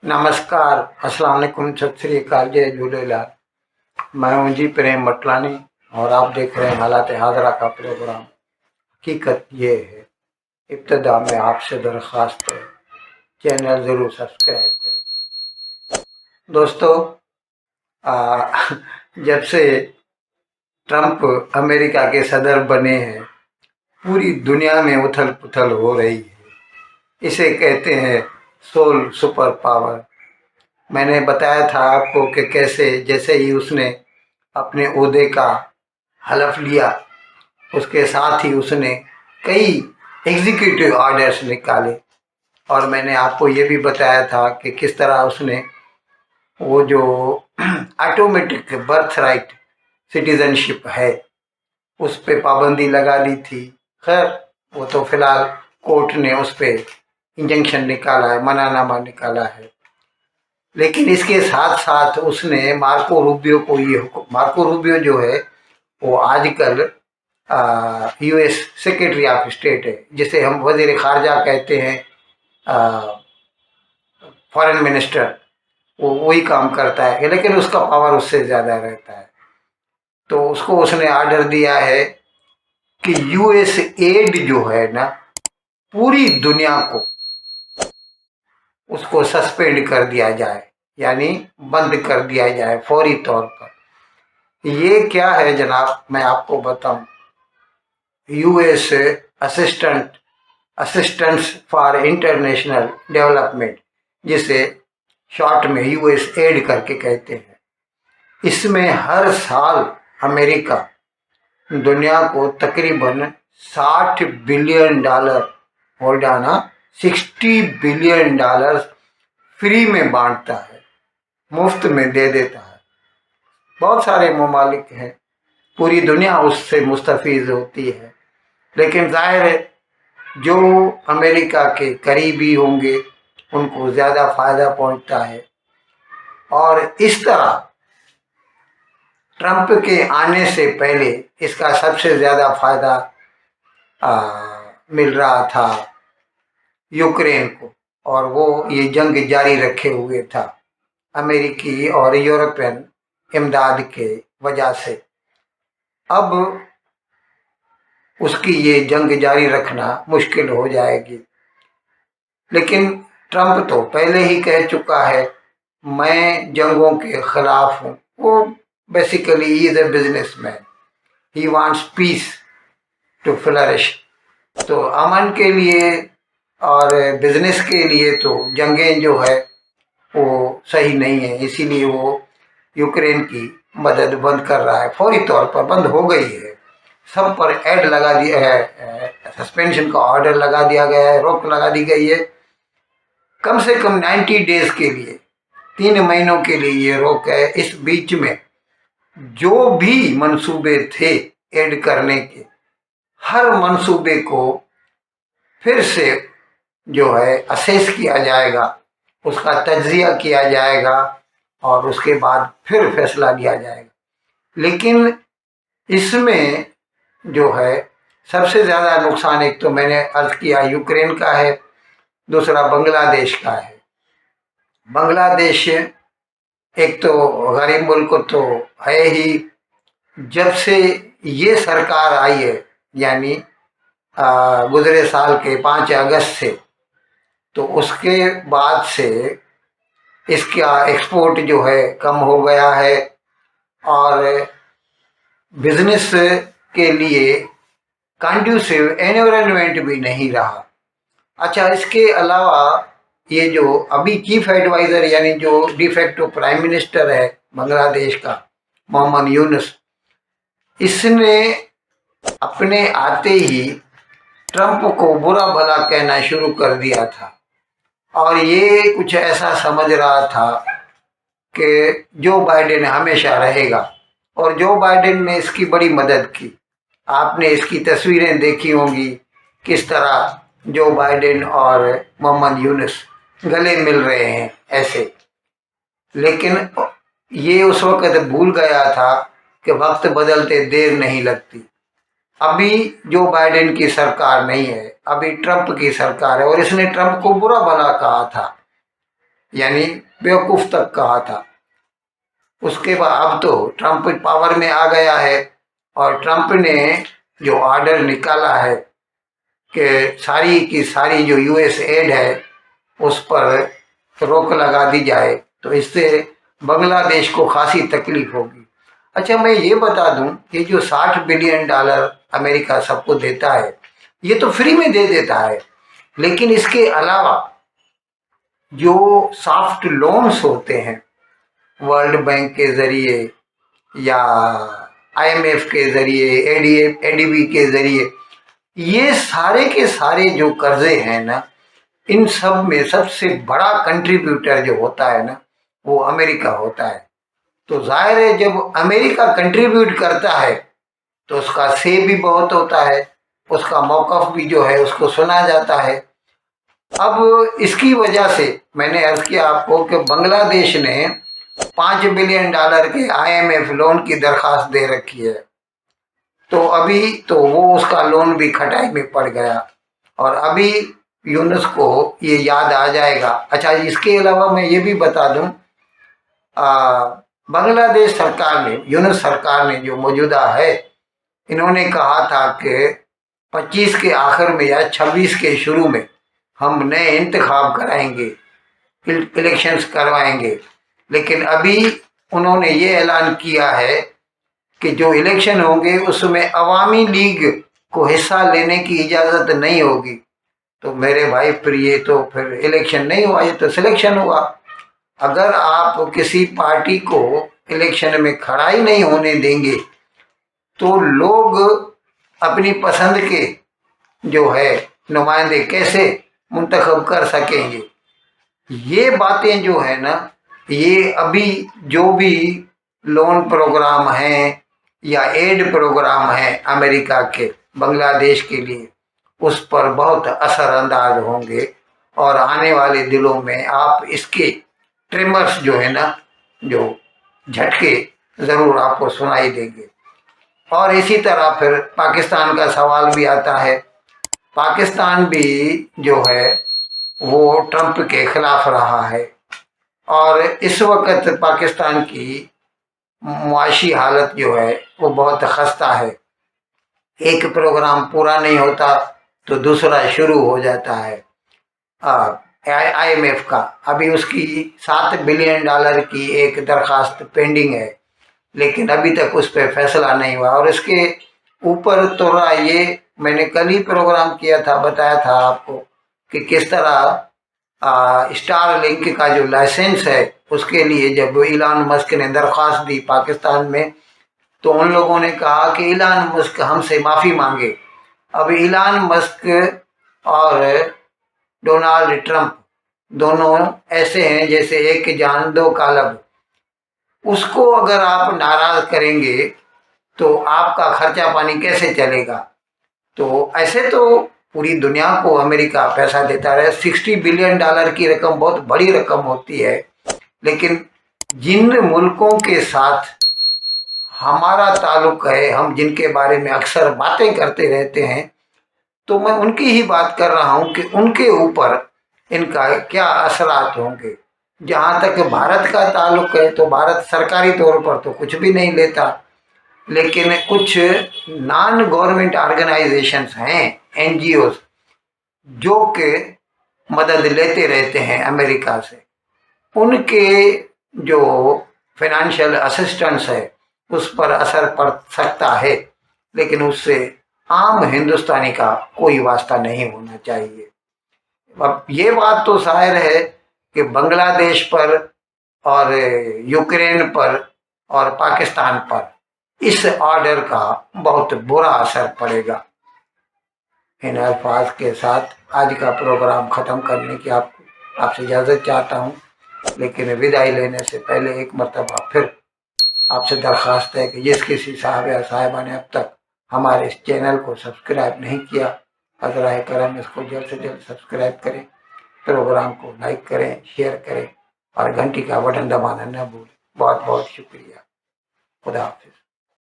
नमस्कार, अस्सलाम वालेकुम, सत श्री अकाल, जय झूलेलाल। मैं हूं जी प्रेम मटलानी और आप देख रहे हैं हालात हाजरा का प्रोग्राम। हकीकत ये है, इब्तदा में आपसे दरख्वास्त है, चैनल ज़रूर सब्सक्राइब करें। दोस्तों, जब से ट्रंप अमेरिका के सदर बने हैं, पूरी दुनिया में उथल पुथल हो रही है। इसे कहते हैं सोल सुपर पावर। मैंने बताया था आपको कि कैसे जैसे ही उसने अपने ओहदे का हलफ लिया, उसके साथ ही उसने कई एग्जीक्यूटिव ऑर्डर्स निकाले। और मैंने आपको ये भी बताया था कि किस तरह उसने वो जो ऑटोमेटिक बर्थ राइट सिटीजनशिप है उस पे पाबंदी लगा दी थी। खैर, वो तो फिलहाल कोर्ट ने उस पे इंजंक्शन निकाला है, मनानामा निकाला है। लेकिन इसके साथ साथ उसने मार्को रूबियो को मार्को रूबियो जो है वो आजकल यूएस सेक्रेटरी ऑफ स्टेट है, जिसे हम वजीर खारजा कहते हैं, फॉरेन मिनिस्टर। वो वही काम करता है, लेकिन उसका पावर उससे ज़्यादा रहता है। तो उसको उसने आर्डर दिया है कि यूएस एड जो है ना, पूरी दुनिया को उसको सस्पेंड कर दिया जाए, यानी बंद कर दिया जाए फौरी तौर पर। ये क्या है जनाब, मैं आपको बताऊं। US assistance for international development, जिसे शॉर्ट में यूएस एड करके कहते हैं, इसमें हर साल अमेरिका दुनिया को तकरीबन $60 billion, hold on, $60 billion free में बांटता है, मुफ्त में दे देता है। बहुत सारे ममालिक हैं, पूरी दुनिया उससे मुस्तफीज होती है। लेकिन जाहिर है जो अमेरिका के करीबी होंगे उनको ज़्यादा फ़ायदा पहुंचता है। और इस तरह ट्रंप के आने से पहले इसका सबसे ज़्यादा फ़ायदा मिल रहा था यूक्रेन को, और वो ये जंग जारी रखे हुए था अमेरिकी और यूरोपियन इमदाद के वजह से। अब उसकी ये जंग जारी रखना मुश्किल हो जाएगी। लेकिन ट्रंप तो पहले ही कह चुका है मैं जंगों के खिलाफ हूँ। वो basically he is a businessman, he wants peace to flourish. तो अमन के लिए और बिजनेस के लिए तो जंगें जो है वो सही नहीं है, इसीलिए वो यूक्रेन की मदद बंद कर रहा है। फौरी तौर पर बंद हो गई है, सब पर ऐड लगा दिया है, सस्पेंशन का ऑर्डर लगा दिया गया है, रोक लगा दी गई है। कम से कम 90 डेज के लिए, 3 महीनों के लिए ये रोक है। इस बीच में जो भी मंसूबे थे ऐड करने के, हर मंसूबे को फिर से जो है असेस किया जाएगा, उसका तज्जिया किया जाएगा और उसके बाद फिर फैसला लिया जाएगा। लेकिन इसमें जो है सबसे ज़्यादा नुकसान, एक तो मैंने अर्ज किया यूक्रेन का है, दूसरा बांग्लादेश का है। बांग्लादेश एक तो गरीब मुल्क तो है ही। जब से ये सरकार आई है, यानी गुजरे साल के 5 अगस्त से, तो उसके बाद से इसका एक्सपोर्ट जो है कम हो गया है और बिजनेस के लिए कंड्यूसिव एनवायरनमेंट भी नहीं रहा। अच्छा, इसके अलावा ये जो अभी चीफ एडवाइज़र यानी जो डिफेक्टो प्राइम मिनिस्टर है बांग्लादेश का, मोहम्मद यूनुस, इसने अपने आते ही ट्रंप को बुरा भला कहना शुरू कर दिया था और ये कुछ ऐसा समझ रहा था कि जो बाइडेन हमेशा रहेगा। और जो बाइडेन ने इसकी बड़ी मदद की। आपने इसकी तस्वीरें देखी होंगी, किस तरह जो बाइडेन और मोहम्मद यूनुस गले मिल रहे हैं ऐसे। लेकिन ये उस वक़्त भूल गया था कि वक्त बदलते देर नहीं लगती। अभी जो बाइडेन की सरकार नहीं है, अभी ट्रंप की सरकार है और इसने ट्रंप को बुरा भला कहा था। यानी बेवकूफ़ तक कहा था। उसके बाद अब तो ट्रंप पावर में आ गया है और ट्रंप ने जो ऑर्डर निकाला है कि सारी की सारी जो यूएस एड है उस पर रोक लगा दी जाए, तो इससे बांग्लादेश को खासी तकलीफ होगी। अच्छा, मैं ये बता दूं कि जो $60 बिलियन अमेरिका सबको देता है, ये तो फ्री में दे देता है, लेकिन इसके अलावा जो सॉफ्ट लोन्स होते हैं वर्ल्ड बैंक के ज़रिए या आईएमएफ के ज़रिए, एडीबी के ज़रिए, ये सारे के सारे जो कर्जे हैं ना, इन सब में सबसे बड़ा कंट्रीब्यूटर जो होता है ना, वो अमेरिका होता है। तो जाहिर है जब अमेरिका कंट्रीब्यूट करता है तो उसका से भी बहुत होता है, उसका मौक़िफ़ भी जो है उसको सुना जाता है। अब इसकी वजह से मैंने अर्ज़ किया आपको कि बांग्लादेश ने $5 बिलियन के आईएमएफ लोन की दरख्वास्त दे रखी है, तो अभी तो वो उसका लोन भी खटाई में पड़ गया और अभी यूनुस को ये याद आ जाएगा। अच्छा, इसके अलावा मैं ये भी बता दूं, बांग्लादेश सरकार ने, यूनुस सरकार ने जो मौजूदा है, इन्होंने कहा था कि 25 के आखिर में या 26 के शुरू में हम नए इंतखाब कराएंगे, इलेक्शंस करवाएंगे। लेकिन अभी उन्होंने ये ऐलान किया है कि जो इलेक्शन होंगे उसमें अवामी लीग को हिस्सा लेने की इजाज़त नहीं होगी। तो मेरे भाई फिर ये तो फिर इलेक्शन नहीं हुआ, ये तो सिलेक्शन हुआ। अगर आप किसी पार्टी को इलेक्शन में खड़ा ही नहीं होने देंगे तो लोग अपनी पसंद के जो है नुमाइंदे कैसे मुंतखब कर सकेंगे। ये बातें जो है ना, ये अभी जो भी लोन प्रोग्राम हैं या एड प्रोग्राम हैं अमेरिका के बांग्लादेश के लिए, उस पर बहुत असरअंदाज होंगे और आने वाले दिनों में आप इसके ट्रिमर्स जो है ना, जो झटके ज़रूर आपको सुनाई देंगे। और इसी तरह फिर पाकिस्तान का सवाल भी आता है। पाकिस्तान भी जो है वो ट्रंप के खिलाफ रहा है और इस वक्त पाकिस्तान की मुआशी हालत जो है वो बहुत खस्ता है। एक प्रोग्राम पूरा नहीं होता तो दूसरा शुरू हो जाता है। आईएमएफ का अभी उसकी $7 बिलियन की एक दरखास्त पेंडिंग है, लेकिन अभी तक उस पर फैसला नहीं हुआ। और इसके ऊपर तो ये मैंने कल ही प्रोग्राम किया था, बताया था आपको कि किस तरह स्टार लिंक का जो लाइसेंस है उसके लिए जब इलान मस्क ने दरख्वास्त दी पाकिस्तान में, तो उन लोगों ने कहा कि इलान मस्क हमसे माफ़ी मांगे। अब इलान मस्क और डोनाल्ड ट्रंप दोनों ऐसे हैं जैसे एक जान दो कालब। उसको अगर आप नाराज़ करेंगे तो आपका खर्चा पानी कैसे चलेगा। तो ऐसे तो पूरी दुनिया को अमेरिका पैसा देता रहे। $60 बिलियन की रकम बहुत बड़ी रकम होती है, लेकिन जिन मुल्कों के साथ हमारा ताल्लुक़ है, हम जिनके बारे में अक्सर बातें करते रहते हैं, तो मैं उनकी ही बात कर रहा हूं कि उनके ऊपर इनका क्या असरात होंगे। जहां तक भारत का ताल्लुक़ है तो भारत सरकारी तौर पर तो कुछ भी नहीं लेता, लेकिन कुछ नॉन गवर्नमेंट ऑर्गेनाइजेशंस हैं, एनजीओज, जो कि मदद लेते रहते हैं अमेरिका से। उनके जो फाइनेंशियल असिस्टेंस है उस पर असर पड़ सकता है, लेकिन उससे आम हिंदुस्तानी का कोई वास्ता नहीं होना चाहिए। अब ये बात तो जाहिर है कि बांग्लादेश पर और यूक्रेन पर और पाकिस्तान पर इस ऑर्डर का बहुत बुरा असर पड़ेगा। इन अल्फाज के साथ आज का प्रोग्राम ख़त्म करने की आपसे इजाज़त चाहता हूँ, लेकिन विदाई लेने से पहले एक मरतबा फिर आपसे दरख्वास्त है कि जिस किसी साहब या साहिबा ने अब तक हमारे इस चैनल को सब्सक्राइब नहीं किया, हज़राए करम इसको जल्द से जल्द सब्सक्राइब करें, प्रोग्राम को लाइक करें, शेयर करें और घंटी का बटन दबाना न भूलें। बहुत बहुत शुक्रिया। खुदा हाफिज़।